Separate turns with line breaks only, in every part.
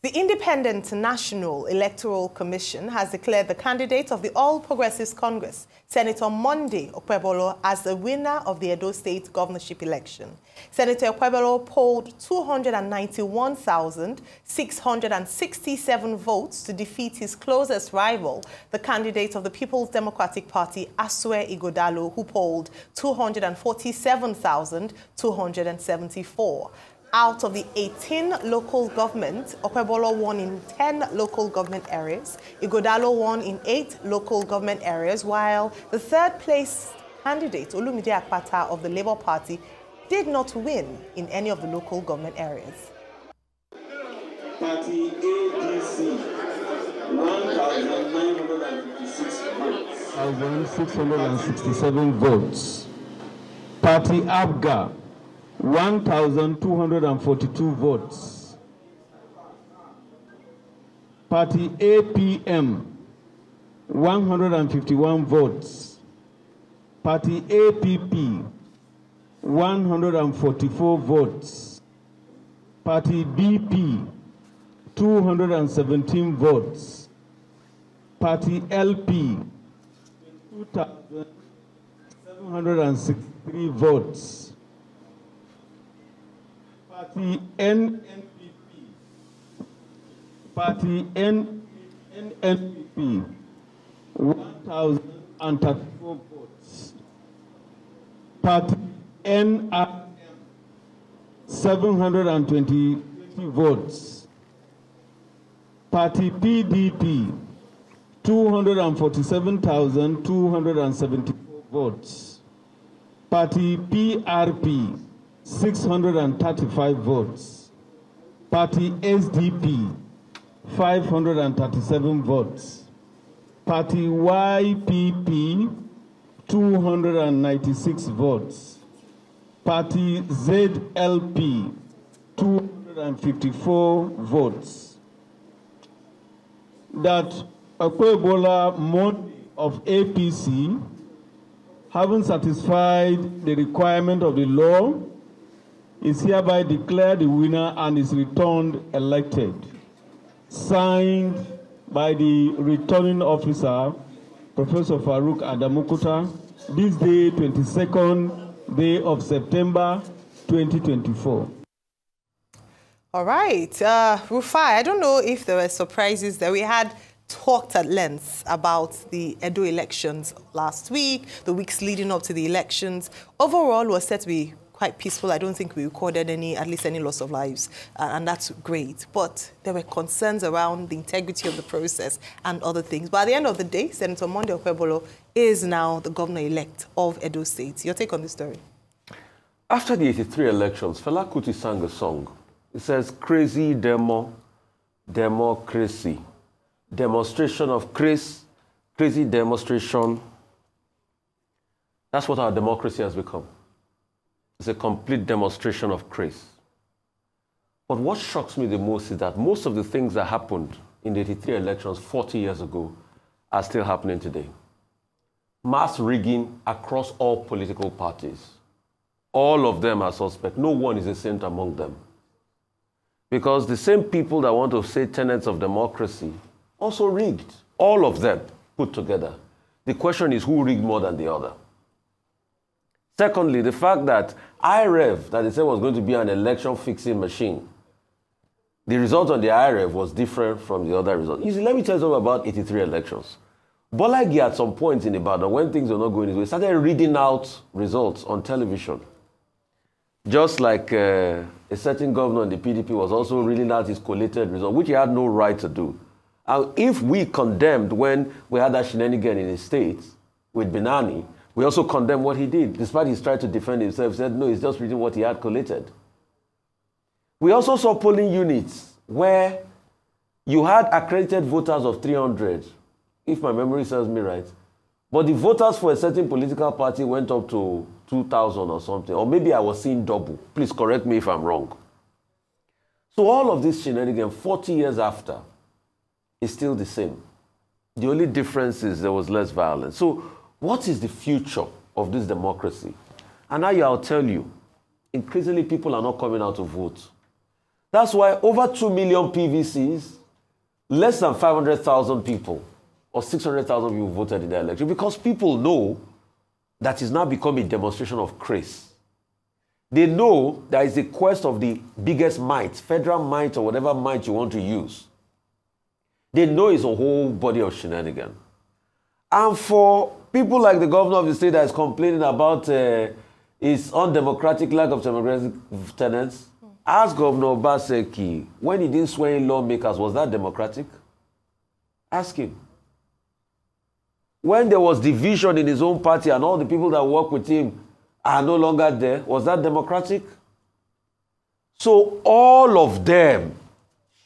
The Independent National Electoral Commission has declared the candidate of the All Progressives Congress, Senator Monday Okpebholo, as the winner of the Edo State governorship election. Senator Okpebholo polled 291,667 votes to defeat his closest rival, the candidate of the People's Democratic Party, Asue Ighodalo, who polled 247,274. Out of the 18 local governments, Okpebholo won in 10 local government areas. Ighodalo won in 8 local government areas, while the third-place candidate, Olumide Akpata of the Labour Party, did not win in any of the local government areas.
Party ADC, 1,956 votes. 1,667 votes. Party ABGA, 1,242 votes. Party APM, 151 votes. Party APP, 144 votes. Party BP, 217 votes. Party LP, 2,763 votes. Party NNPP, 1,034 votes. Party NRM, 720 votes. Party PDP, 247,274 votes. Party PRP, 635 votes. Party SDP, 537 votes. Party YPP, 296 votes. Party ZLP, 254 votes. That Okpebholo Monday of APC, having satisfied the requirement of the law, is hereby declared the winner and is returned elected. Signed by the returning officer, Professor Farouk Adamukuta, this day, 22nd day of September, 2024.
All right. Rufai, I don't know if there were surprises there. We had talked at length about the Edo elections last week, the weeks leading up to the elections. Overall, was said to be quite peaceful. I don't think we recorded at least any loss of lives, and that's great. But there were concerns around the integrity of the process and other things. But at the end of the day, Senator Monday Okpebholo is now the governor-elect of Edo State. Your take on this story?
After the 83 elections, Fela Kuti sang a song. It says, "Crazy democracy. Demonstration of crazy demonstration." That's what our democracy has become. It's a complete demonstration of grace. But what shocks me the most is that most of the things that happened in the 83 elections 40 years ago are still happening today. Mass rigging across all political parties. All of them are suspect. No one is a saint among them. Because the same people that want to say tenets of democracy also rigged. All of them put together. The question is, who rigged more than the other? Secondly, the fact that IREV, that they said was going to be an election fixing machine, the result on the IREV was different from the other results. You see, let me tell you something about 83 elections. Bolagi at some point in Ibadan, when things were not going his way, started reading out results on television. Just like a certain governor in the PDP was also reading out his collated result, which he had no right to do. And if we condemned when we had that shenanigan in the States with Binani, we also condemn what he did. Despite he's tried to defend himself, he said, no, he's just reading what he had collated. We also saw polling units where you had accredited voters of 300, if my memory serves me right. But the voters for a certain political party went up to 2,000 or something. Or maybe I was seeing double. Please correct me if I'm wrong. So all of this shenanigans, 40 years after, is still the same. The only difference is there was less violence. So what is the future of this democracy? And now I'll tell you, increasingly people are not coming out to vote. That's why over 2 million PVCs, less than 500,000 people or 600,000 people voted in the election, because people know that it's now become a demonstration of grace. They know that it's a quest of the biggest might, federal might or whatever might you want to use. They know it's a whole body of shenanigans. And for people like the governor of the state that is complaining about his undemocratic lack of democratic tenets, ask Governor Obaseki, when he didn't swear in lawmakers, was that democratic? Ask him. When there was division in his own party and all the people that work with him are no longer there, was that democratic? So all of them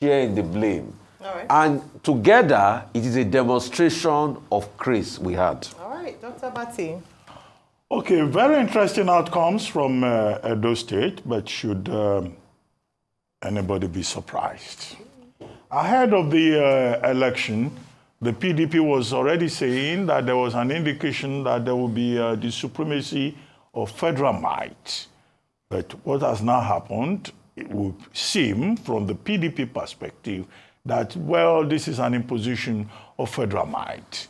share in the blame.
All right.
And together, it is a demonstration of grace we had.
All right, Dr. Bati.
Okay, very interesting outcomes from Edo State, but should anybody be surprised? Ahead of the election, the PDP was already saying that there was an indication that there will be the supremacy of federal might. But what has now happened, it would seem from the PDP perspective that, well, this is an imposition of federal might.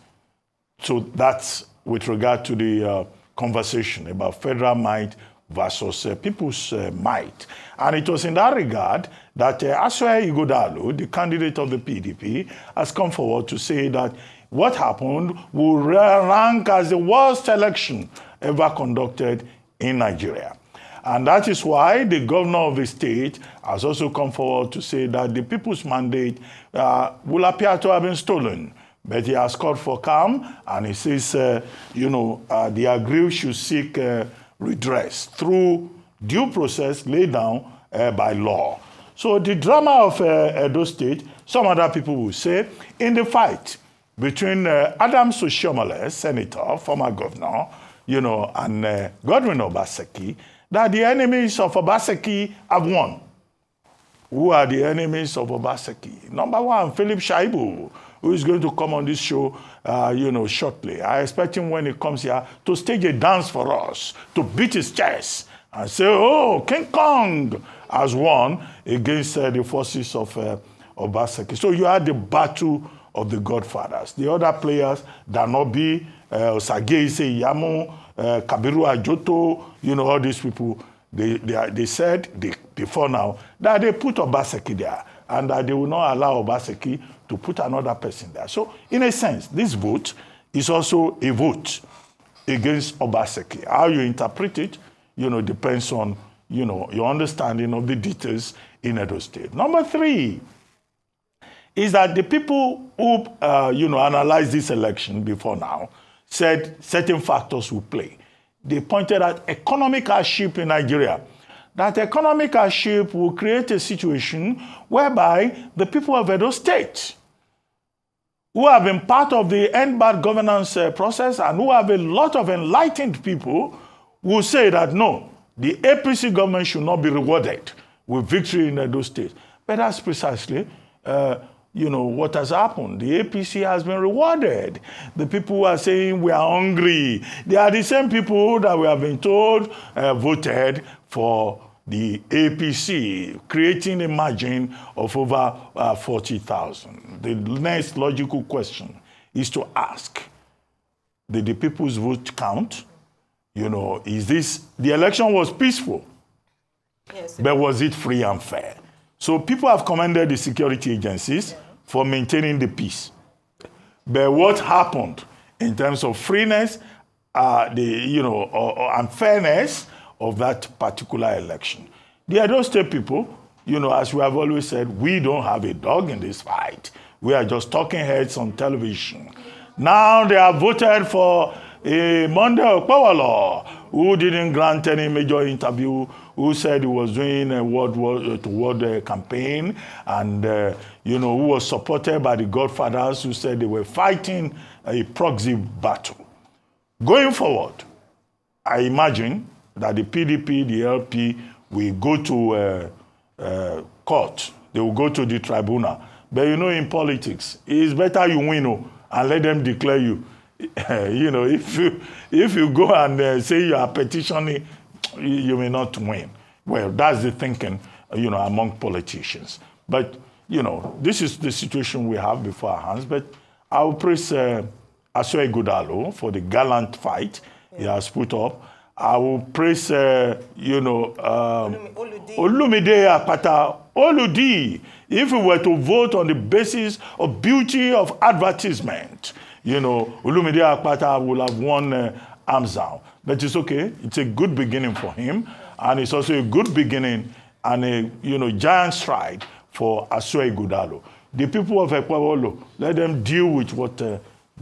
So that's with regard to the conversation about federal might versus people's might. And it was in that regard that Aswe Ighodalo, the candidate of the PDP, has come forward to say that what happened will rank as the worst election ever conducted in Nigeria. And that is why the governor of the state has also come forward to say that the people's mandate will appear to have been stolen. But he has called for calm, and he says, the aggrieved should seek redress through due process laid down by law. So the drama of Edo State, some other people will say, in the fight between Adams Oshiomhole, senator, former governor, and Godwin Obaseki, that the enemies of Obaseki have won. Who are the enemies of Obaseki? Number one, Philip Shaibu, who is going to come on this show, shortly. I expect him when he comes here to stage a dance for us, to beat his chest and say, oh, King Kong has won against the forces of Obaseki. So you had the battle of the godfathers. The other players, Danobi, Osagie Yamu, Kabiru Ajoto, all these people, they said before now that they put Obaseki there and that they will not allow Obaseki to put another person there. So in a sense, this vote is also a vote against Obaseki. How you interpret it, depends on, your understanding of the details in Edo State. Number three is that the people who, analyzed this election before now said certain factors will play. They pointed at economic hardship in Nigeria. That economic hardship will create a situation whereby the people of Edo State, who have been part of the end bad governance process and who have a lot of enlightened people, will say that no, the APC government should not be rewarded with victory in Edo State. But that's precisely what has happened. The APC has been rewarded. The people who are saying we are hungry, they are the same people that we have been told voted for the APC, creating a margin of over 40,000. The next logical question is to ask, did the people's vote count? The election was peaceful, yes, but was it free and fair? So people have commended the security agencies for maintaining the peace. But what happened in terms of freeness, and fairness of that particular election? The Edo State people, as we have always said, we don't have a dog in this fight. We are just talking heads on television. Now they have voted for a Monday Okpebholo, who didn't grant any major interview, who said he was doing a word campaign, and who was supported by the godfathers who said they were fighting a proxy battle. Going forward, I imagine that the PDP, the LP, will go to court. They will go to the tribunal. But in politics, it's better you win and let them declare you. If you go and say you are petitioning, you may not win. Well, that's the thinking you know, among politicians. But, you know, this is the situation we have before our hands. But I will praise Okpebholo for the gallant fight he has put up. I will praise, you know, Olumide Akpata, Oludi. If we were to vote on the basis of beauty of advertisement, you know, Olumide Akpata will have won arms down. But it's okay. It's a good beginning for him. And it's also a good beginning and a, you know, giant stride for Okpebholo. The people of Okpebholo, let them deal with what they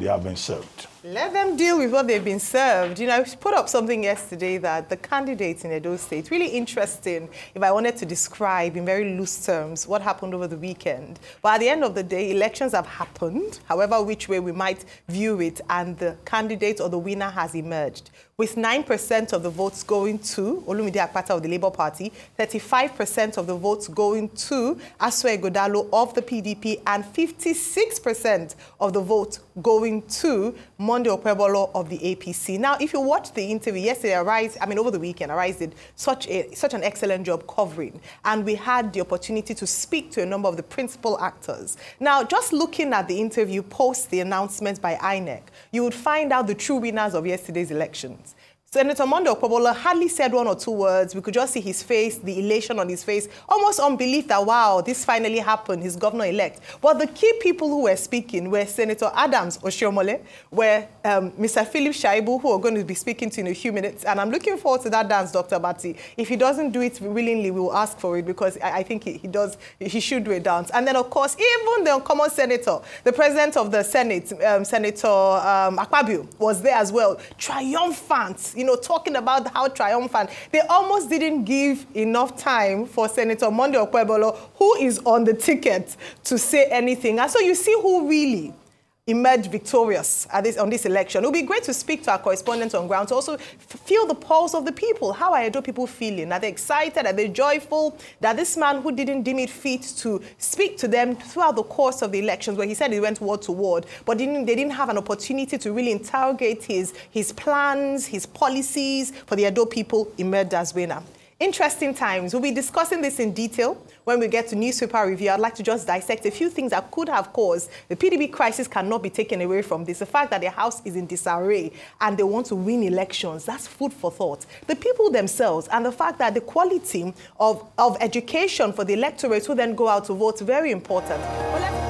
have been served.
Let them deal with what they've been served. You know, I put up something yesterday that the candidates in Edo State, really interesting if I wanted to describe in very loose terms what happened over the weekend. But at the end of the day, elections have happened, however which way we might view it, and the candidate or the winner has emerged. With 9% of the votes going to Olumide Akpata of the Labour Party, 35% of the votes going to Okpebholo of the PDP, and 56% of the votes going to Monday Okpebholo of the APC. Now, if you watched the interview yesterday, over the weekend, Arise did such an excellent job covering, and we had the opportunity to speak to a number of the principal actors. Now, just looking at the interview post the announcement by INEC, you would find out the true winners of yesterday's elections. Senator Monday Okpebholo hardly said one or two words. We could just see his face, the elation on his face, almost unbelief that, wow, this finally happened, he's governor-elect. But the key people who were speaking were Senator Adams Oshiomhole, were Mr. Philip Shaibu, who are going to be speaking to in a few minutes. And I'm looking forward to that dance, Dr. Bati. If he doesn't do it willingly, we will ask for it, because I think he should do a dance. And then, of course, even the uncommon senator, the president of the Senate, Senator Akpabio, was there as well, triumphant, you know, talking about how triumphant. They almost didn't give enough time for Senator Monday Okpebholo, who is on the ticket, to say anything. And so you see who really emerged victorious on this election. It would be great to speak to our correspondents on ground to also feel the pulse of the people. How are Edo people feeling? Are they excited? Are they joyful that this man who didn't deem it fit to speak to them throughout the course of the elections, where he said he went word to word, but they didn't have an opportunity to really interrogate his plans, his policies for the Edo people, emerged as winner? Interesting times. We'll be discussing this in detail when we get to newspaper review. I'd like to just dissect a few things that could have caused the PDP crisis. Cannot be taken away from this. The fact that their house is in disarray and they want to win elections, that's food for thought. The people themselves, and the fact that the quality of education for the electorate who then go out to vote, very important. Well,